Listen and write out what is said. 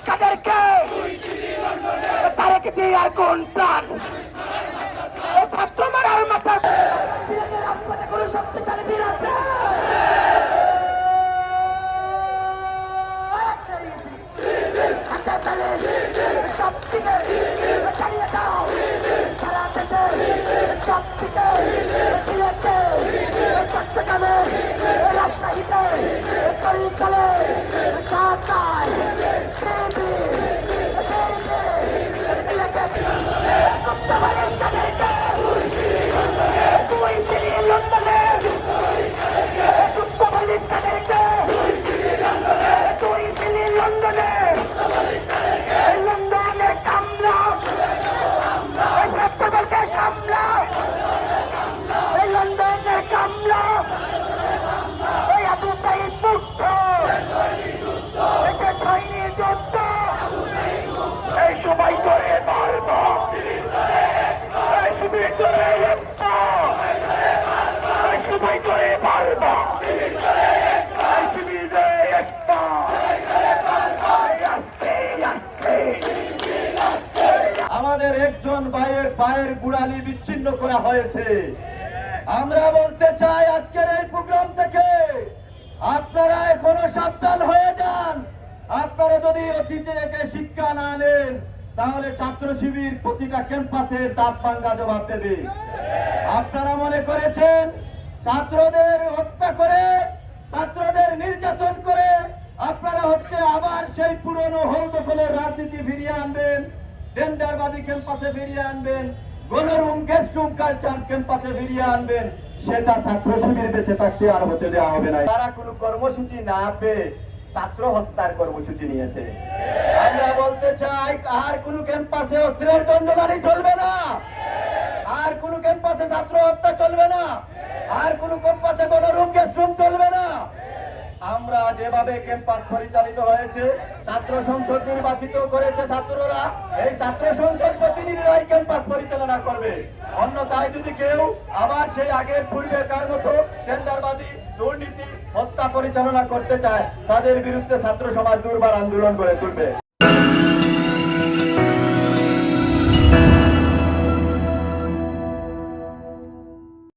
কাদেরকে তারেক জিয়ার কোন প্রাণ ছাত্র মারার মাথা রাজপথে কোনো শক্তিশালী বীর আছে সব থেকে চালিয়ে দাও সারা দেশে সব থেকে সিলেটে চট্টগ্রামে রাজশাহীতে কলকাতায় ঢাকায় সবাই করে মারব সবাই করে মারব আমাদের একজন ভাইয়ের পায়ের গুড়ালি বিচ্ছিন্ন করা হয়েছে। আমরা বলতে চাই আজকের এই প্রোগ্রাম থেকে আপনারা এখনো সাবধান হয়ে যান। আপনারা যদি অতীত থেকে শিক্ষা না নেন তাহলে ছাত্র শিবির প্রতিটা ক্যাম্পাসের দাঁত ভাঙ্গা জবাব দেবে। আপনারা মনে করেছেন ছাত্রদের হত্যা করে ছাত্রদের নির্যাতন করে আপনারা হচ্ছে আবার সেই পুরনো হল দখলের রাজনীতি ফিরিয়ে আনবেন, টেন্ডারবাদী ক্যাম্পাসে ফিরিয়ে আনবেন, গণরুম গেস্ট রুম কালচার ক্যাম্পাসে ফিরিয়ে আনবেন। সেটা ছাত্র শিবির বেঁচে থাকতে আর হতে দেওয়া হবে না। তারা কোনো কর্মসূচি না পেয়ে ছাত্র হত্যার কর্মসূচি নিয়েছে। আমরা বলতে চাই আর কোন ক্যাম্পাসে অস্ত্রের দণ্ডনানি চলবে না, আর কোন ক্যাম্পাসে ছাত্র হত্যা চলবে না, আর কোন ক্যাম্পাসে গণরুম গেস্ট রুম চলবে না। আমরা যেভাবে ক্যাম্পাস পরিচালিত হয়েছে, ছাত্র সংসদ নির্বাচিত করেছে ছাত্ররা, এই ছাত্র সংসদ প্রতিনিধিরাই ক্যাম্পাস পরিচালনা করবে। অন্যথায় যদি কেউ আবার সেই আগের পূর্বেকার মতো টেন্ডারবাদী দুর্নীতি হত্যা পরিচালনা করতে চায় তাদের বিরুদ্ধে ছাত্র সমাজ দুর্বার আন্দোলন গড়ে তুলবে।